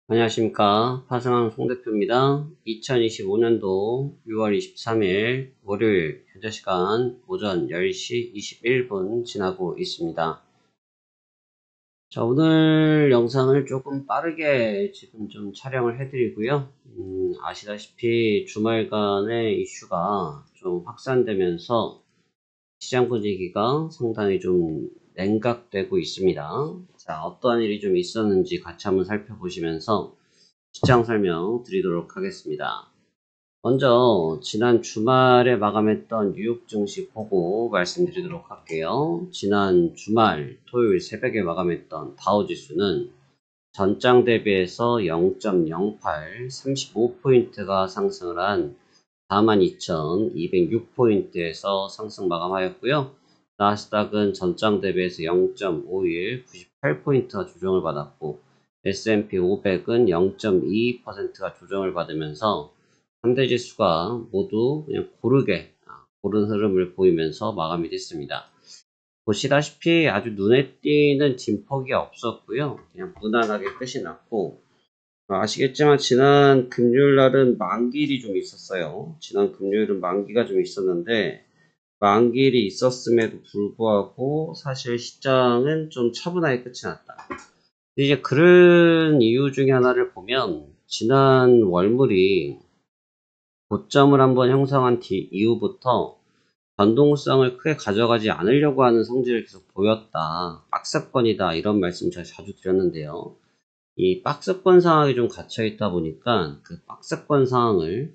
안녕하십니까. 파생왕 송대표입니다. 2025년도 6월 23일 월요일 현재 시간 오전 10시 21분 지나고 있습니다. 자, 오늘 영상을 조금 빠르게 지금 좀 촬영을 해드리고요. 아시다시피 주말간의 이슈가 좀 확산되면서 시장 분위기가 상당히 좀 냉각되고 있습니다. 자, 어떠한 일이 좀 있었는지 같이 한번 살펴보시면서 시장 설명 드리도록 하겠습니다. 먼저 지난 주말에 마감했던 뉴욕 증시 보고 말씀드리도록 할게요. 지난 주말 토요일 새벽에 마감했던 다우지수는 전장 대비해서 0.08, 35포인트가 상승을 한 42,206포인트에서 상승 마감하였고요. 나스닥은 전장 대비해서 0.51, 98포인트가 조정을 받았고 S&P 500은 0.22%가 조정을 받으면서 3대 지수가 모두 그냥 고른 흐름을 보이면서 마감이 됐습니다. 보시다시피 아주 눈에 띄는 진폭이 없었고요. 그냥 무난하게 끝이 났고 아시겠지만 지난 금요일날은 만기일이 좀 있었어요. 지난 금요일은 만기가 좀 있었는데 만기일이 있었음에도 불구하고 사실 시장은 좀 차분하게 끝이 났다. 이제 그런 이유 중에 하나를 보면 지난 월물이 고점을 한번 형성한 이후부터 변동성을 크게 가져가지 않으려고 하는 성질을 계속 보였다. 박스권이다. 이런 말씀 제가 자주 드렸는데요. 이 박스권 상황이 좀 갇혀 있다 보니까 그 박스권 상황을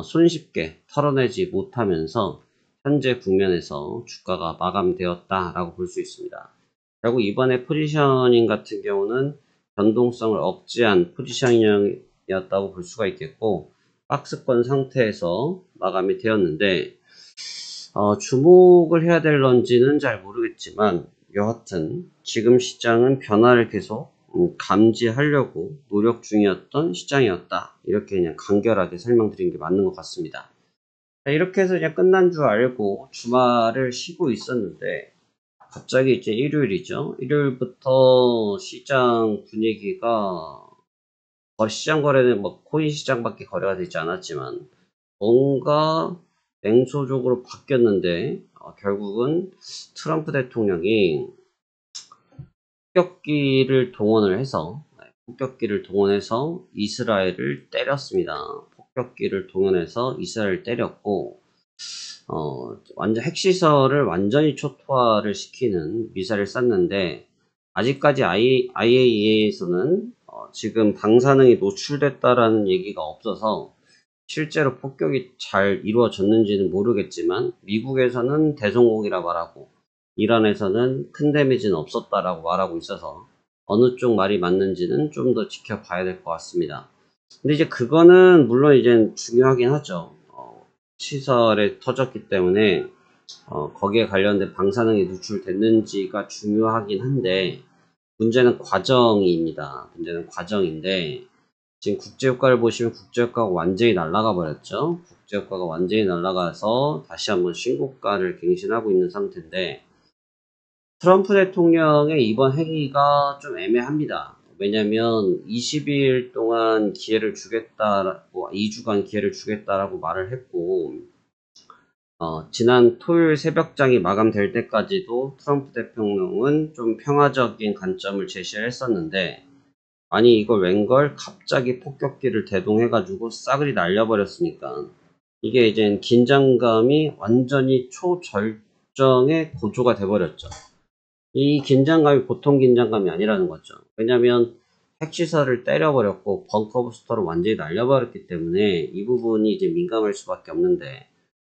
손쉽게 털어내지 못하면서 현재 국면에서 주가가 마감되었다라고 볼 수 있습니다. 결국 이번에 포지셔닝 같은 경우는 변동성을 억제한 포지셔닝이었다고 볼 수가 있겠고 박스권 상태에서 마감이 되었는데 주목을 해야 될런지는 잘 모르겠지만 여하튼 지금 시장은 변화를 계속 감지하려고 노력 중이었던 시장이었다. 이렇게 그냥 간결하게 설명드린 게 맞는 것 같습니다. 자, 이렇게 해서 그냥 끝난 줄 알고 주말을 쉬고 있었는데 갑자기 이제 일요일이죠. 일요일부터 시장 분위기가 시장 거래는 뭐 코인 시장밖에 거래가 되지 않았지만 뭔가 냉소적으로 바뀌었는데 결국은 트럼프 대통령이 폭격기를 동원해서 이스라엘을 때렸습니다. 폭격기를 동원해서 이스라엘을 때렸고 완전 핵시설을 완전히 초토화를 시키는 미사일을 쐈는데 아직까지 IAEA에서는 지금 방사능이 노출됐다라는 얘기가 없어서 실제로 폭격이 잘 이루어졌는지는 모르겠지만 미국에서는 대성공이라 말하고 이란에서는 큰 데미지는 없었다라고 말하고 있어서 어느 쪽 말이 맞는지는 좀 더 지켜봐야 될 것 같습니다. 근데 이제 그거는 물론 이제 중요하긴 하죠. 시설에 터졌기 때문에 거기에 관련된 방사능이 누출됐는지가 중요하긴 한데 문제는 과정입니다. 문제는 과정인데 지금 국제유가를 보시면 국제유가가 완전히 날아가 버렸죠. 국제유가가 완전히 날아가서 다시 한번 신고가를 갱신하고 있는 상태인데 트럼프 대통령의 이번 행위가 좀 애매합니다. 왜냐면 20일 동안 기회를 주겠다라고 2주간 기회를 주겠다라고 말을 했고 지난 토요일 새벽장이 마감될 때까지도 트럼프 대통령은 좀 평화적인 관점을 제시를 했었는데 아니 이걸 웬걸 갑자기 폭격기를 대동해가지고 싸그리 날려버렸으니까 이게 이제 긴장감이 완전히 초절정의 고조가 돼버렸죠. 이 긴장감이 보통 긴장감이 아니라는 거죠. 왜냐하면 핵시설을 때려버렸고 벙커부스터를 완전히 날려버렸기 때문에 이 부분이 이제 민감할 수밖에 없는데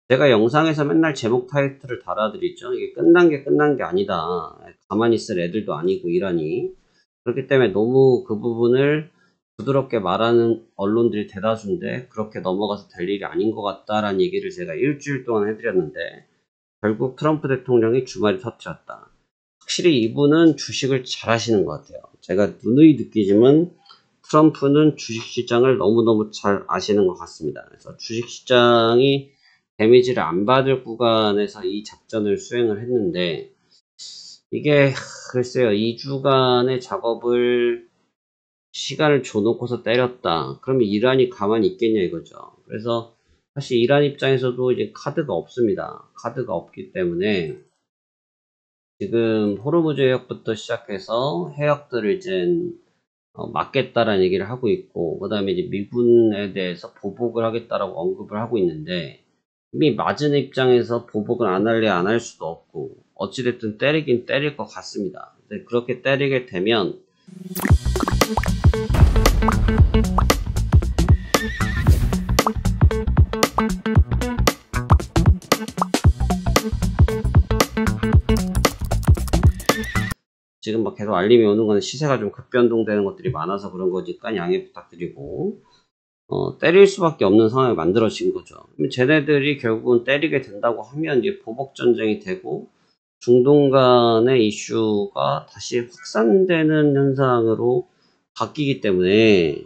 제가 영상에서 맨날 제목 타이틀을 달아드리죠. 이게 끝난 게 아니다. 가만히 있을 애들도 아니고 이라니. 그렇기 때문에 너무 그 부분을 부드럽게 말하는 언론들이 대다수인데 그렇게 넘어가서 될 일이 아닌 것 같다라는 얘기를 제가 일주일 동안 해드렸는데 결국 트럼프 대통령이 주말에 터뜨렸다. 확실히 이분은 주식을 잘 하시는 것 같아요. 제가 누누이 느끼지만 트럼프는 주식시장을 너무너무 잘 아시는 것 같습니다. 그래서 주식시장이 데미지를 안 받을 구간에서 이 작전을 수행을 했는데 이게 글쎄요 2주간의 작업을 시간을 줘놓고서 때렸다. 그러면 이란이 가만히 있겠냐 이거죠. 그래서 사실 이란 입장에서도 이제 카드가 없습니다. 카드가 없기 때문에 지금 호르무즈 해역부터 시작해서 해역들을 이제 막겠다라는 얘기를 하고 있고, 그 다음에 이제 미군에 대해서 보복을 하겠다라고 언급을 하고 있는데, 이미 맞은 입장에서 보복을 안 할래 안 할 수도 없고, 어찌됐든 때리긴 때릴 것 같습니다. 근데 그렇게 때리게 되면 지금 막 계속 알림이 오는 거는 시세가 좀 급변동되는 것들이 많아서 그런 거니까 양해 부탁드리고, 때릴 수밖에 없는 상황이 만들어진 거죠. 쟤네들이 결국은 때리게 된다고 하면 이제 보복 전쟁이 되고 중동 간의 이슈가 다시 확산되는 현상으로 바뀌기 때문에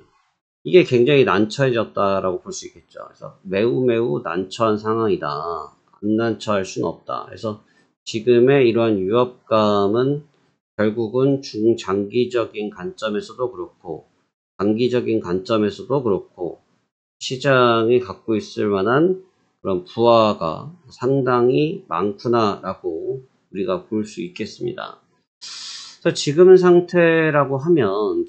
이게 굉장히 난처해졌다라고 볼 수 있겠죠. 그래서 매우 난처한 상황이다. 안 난처할 수는 없다. 그래서 지금의 이러한 위협감은 결국은 중장기적인 관점에서도 그렇고 단기적인 관점에서도 그렇고 시장이 갖고 있을 만한 그런 부하가 상당히 많구나라고 우리가 볼 수 있겠습니다. 그래서 지금 상태라고 하면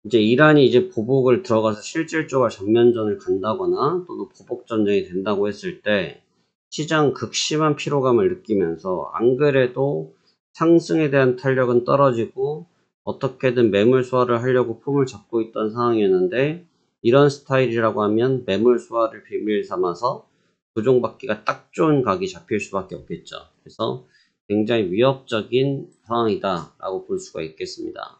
이제 이란이 이제 보복을 들어가서 실질적으로 전면전을 간다거나 또는 보복 전쟁이 된다고 했을 때 시장 극심한 피로감을 느끼면서 안 그래도 상승에 대한 탄력은 떨어지고 어떻게든 매물 소화를 하려고 폼을 잡고 있던 상황이었는데 이런 스타일이라고 하면 매물 소화를 비밀 삼아서 부종받기가 딱 좋은 각이 잡힐 수밖에 없겠죠. 그래서 굉장히 위협적인 상황이다 라고 볼 수가 있겠습니다.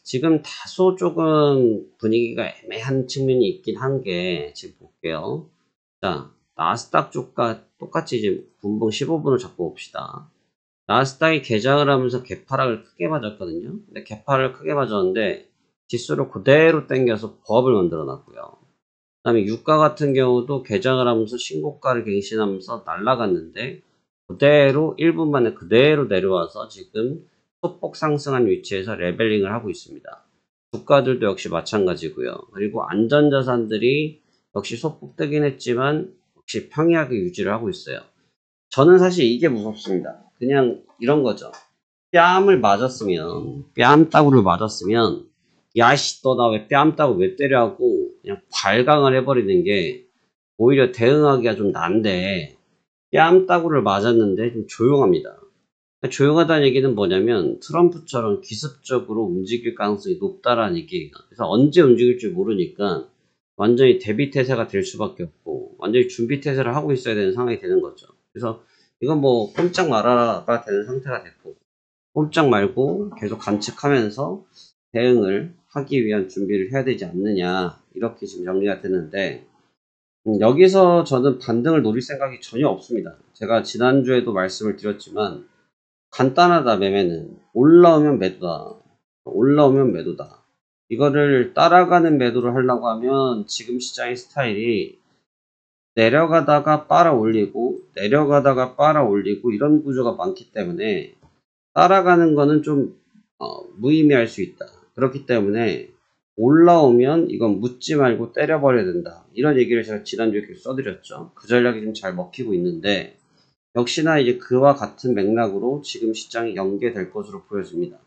지금 다소 조금 분위기가 애매한 측면이 있긴 한 게 지금 볼게요. 자, 나스닥 주가 똑같이 이제 분봉 15분을 잡고 봅시다. 나스닥이 개장을 하면서 개파락을 크게 맞았거든요. 근데 개파를 크게 맞았는데 지수를 그대로 당겨서 버블 만들어 놨고요. 그 다음에 유가 같은 경우도 개장을 하면서 신고가를 갱신하면서 날아갔는데 그대로 1분 만에 그대로 내려와서 지금 소폭 상승한 위치에서 레벨링을 하고 있습니다. 주가들도 역시 마찬가지고요. 그리고 안전자산들이 역시 소폭 뜨긴 했지만 역시 평이하게 유지를 하고 있어요. 저는 사실 이게 무섭습니다. 그냥 이런 거죠. 뺨따구를 맞았으면 야씨 너 나 왜 뺨따구 왜 때려 하고 그냥 발광을 해버리는 게 오히려 대응하기가 좀 난데 뺨따구를 맞았는데 좀 조용합니다. 조용하다는 얘기는 뭐냐면 트럼프처럼 기습적으로 움직일 가능성이 높다라는 얘기예요. 그래서 언제 움직일지 모르니까 완전히 대비 태세가 될 수밖에 없고 완전히 준비 태세를 하고 있어야 되는 상황이 되는 거죠. 그래서 이건 뭐 꼼짝 말아라가 되는 상태가 됐고 꼼짝 말고 계속 관측하면서 대응을 하기 위한 준비를 해야 되지 않느냐 이렇게 지금 정리가 되는데 여기서 저는 반등을 노릴 생각이 전혀 없습니다. 제가 지난주에도 말씀을 드렸지만 간단하다. 매매는 올라오면 매도다. 올라오면 매도다. 이거를 따라가는 매도를 하려고 하면 지금 시장의 스타일이 내려가다가 빨아 올리고 내려가다가 빨아 올리고 이런 구조가 많기 때문에 따라가는 거는 좀 무의미할 수 있다. 그렇기 때문에 올라오면 이건 묻지 말고 때려버려야 된다. 이런 얘기를 제가 지난주에 계속 써드렸죠. 그 전략이 좀 잘 먹히고 있는데 역시나 이제 그와 같은 맥락으로 지금 시장이 연계될 것으로 보여집니다.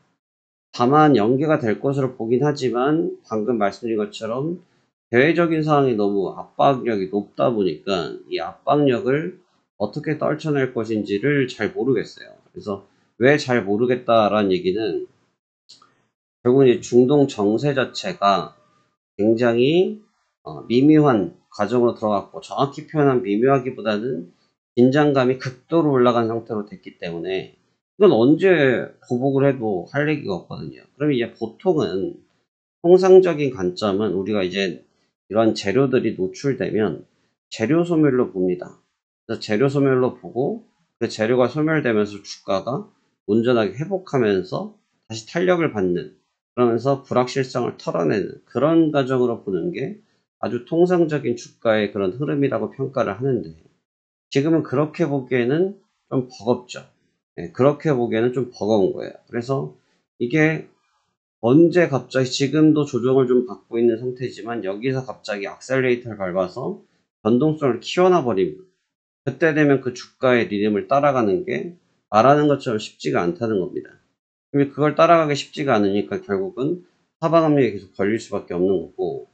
다만 연계가 될 것으로 보긴 하지만 방금 말씀드린 것처럼 대외적인 상황이 너무 압박력이 높다 보니까 이 압박력을 어떻게 떨쳐낼 것인지를 잘 모르겠어요. 그래서 왜 잘 모르겠다라는 얘기는 결국은 이 중동 정세 자체가 굉장히 미묘한 과정으로 들어갔고 정확히 표현한 미묘하기보다는 긴장감이 극도로 올라간 상태로 됐기 때문에 이건 언제 보복을 해도 할 얘기가 없거든요. 그럼 이제 보통은 통상적인 관점은 우리가 이제 이런 재료들이 노출되면 재료 소멸로 봅니다. 그래서 재료 소멸로 보고 그 재료가 소멸되면서 주가가 온전하게 회복하면서 다시 탄력을 받는 그러면서 불확실성을 털어내는 그런 과정으로 보는 게 아주 통상적인 주가의 그런 흐름이라고 평가를 하는데 지금은 그렇게 보기에는 좀 버겁죠. 네, 그렇게 보기에는 좀 버거운 거예요. 그래서 이게 언제 갑자기 지금도 조정을 좀 받고 있는 상태지만 여기서 갑자기 악셀레이터를 밟아서 변동성을 키워놔 버리면 그때 되면 그 주가의 리듬을 따라가는 게 말하는 것처럼 쉽지가 않다는 겁니다. 근데 그걸 따라가기 쉽지가 않으니까 결국은 하방 압력이 계속 걸릴 수밖에 없는 거고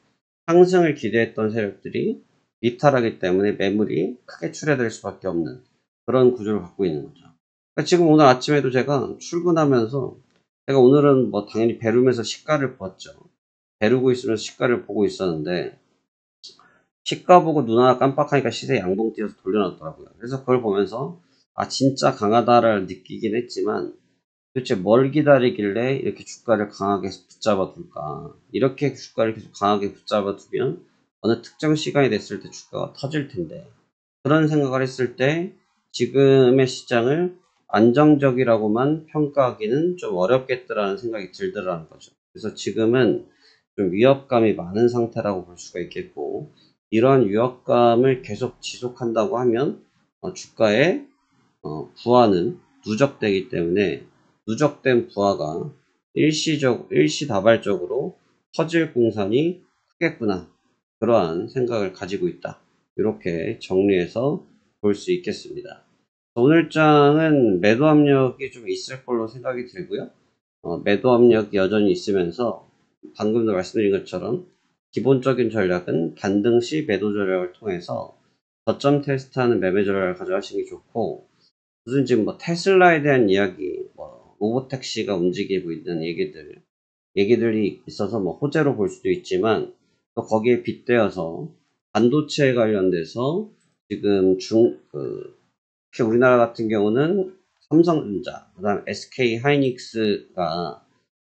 상승을 기대했던 세력들이 이탈하기 때문에 매물이 크게 출회될 수밖에 없는 그런 구조를 갖고 있는 거죠. 그러니까 지금 오늘 아침에도 제가 출근하면서 제가 오늘은 뭐 당연히 배룸에서 시가를 봤죠. 배르고 있으면서 시가를 보고 있었는데 시가 보고 눈 하나 깜빡하니까 시세 양봉 띄어서 돌려놨더라고요. 그래서 그걸 보면서 아 진짜 강하다를 느끼긴 했지만 도대체 뭘 기다리길래 이렇게 주가를 강하게 붙잡아 둘까? 이렇게 주가를 계속 강하게 붙잡아 두면 어느 특정 시간이 됐을 때 주가가 터질 텐데 그런 생각을 했을 때 지금의 시장을 안정적이라고만 평가하기는 좀 어렵겠더라는 생각이 들더라는 거죠. 그래서 지금은 좀 위협감이 많은 상태라고 볼 수가 있겠고 이러한 위협감을 계속 지속한다고 하면 주가의 부하는 누적되기 때문에 누적된 부하가 일시다발적으로 터질 공산이 크겠구나. 그러한 생각을 가지고 있다. 이렇게 정리해서 볼 수 있겠습니다. 오늘장은 매도 압력이 좀 있을 걸로 생각이 들고요. 매도 압력이 여전히 있으면서 방금도 말씀드린 것처럼 기본적인 전략은 반등 시 매도 전략을 통해서 저점 테스트하는 매매 전략을 가져가시는 게 좋고 무슨 지금 뭐 테슬라에 대한 이야기, 뭐 로보택시가 움직이고 있는 얘기들이 있어서 뭐 호재로 볼 수도 있지만 또 거기에 빗대어서 반도체 관련돼서 지금 특히 우리나라 같은 경우는 삼성전자, 그다음 SK 하이닉스가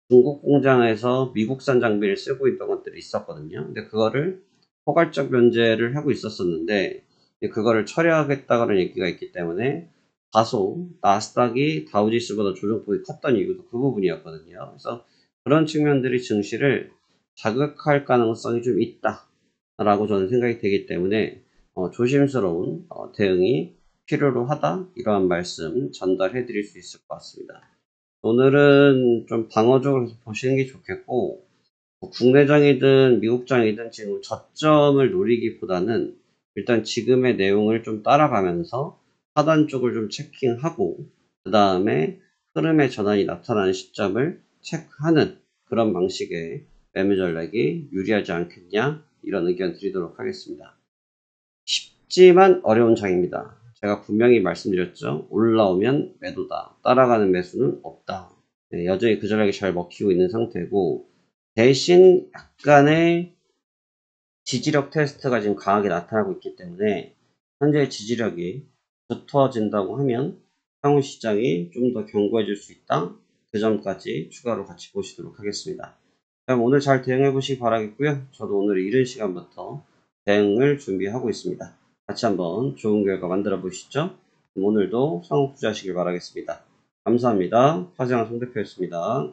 중국 공장에서 미국산 장비를 쓰고 있던 것들이 있었거든요. 근데 그거를 포괄적 면제를 하고 있었었는데 그거를 처리하겠다는 얘기가 있기 때문에 다소 나스닥이 다우지수보다 조정폭이 컸던 이유도 그 부분이었거든요. 그래서 그런 측면들이 증시를 자극할 가능성이 좀 있다라고 저는 생각이 되기 때문에 조심스러운 대응이 필요로 하다 이러한 말씀 전달해 드릴 수 있을 것 같습니다. 오늘은 좀 방어적으로 보시는 게 좋겠고 뭐 국내장이든 미국장이든 지금 저점을 노리기보다는 일단 지금의 내용을 좀 따라가면서 하단 쪽을 좀 체킹하고 그 다음에 흐름의 전환이 나타나는 시점을 체크하는 그런 방식의 매매 전략이 유리하지 않겠냐 이런 의견 드리도록 하겠습니다. 쉽지만 어려운 장입니다. 제가 분명히 말씀드렸죠. 올라오면 매도다. 따라가는 매수는 없다. 네, 여전히 그 전략이 잘 먹히고 있는 상태고 대신 약간의 지지력 테스트가 지금 강하게 나타나고 있기 때문에 현재 지지력이 붙어진다고 하면 향후 시장이 좀 더 견고해질 수 있다. 그 점까지 추가로 같이 보시도록 하겠습니다. 그럼 오늘 잘 대응해 보시기 바라겠고요. 저도 오늘 이른 시간부터 대응을 준비하고 있습니다. 같이 한번 좋은 결과 만들어 보시죠. 오늘도 성공 투자하시길 바라겠습니다. 감사합니다. 화재왕 송 대표였습니다.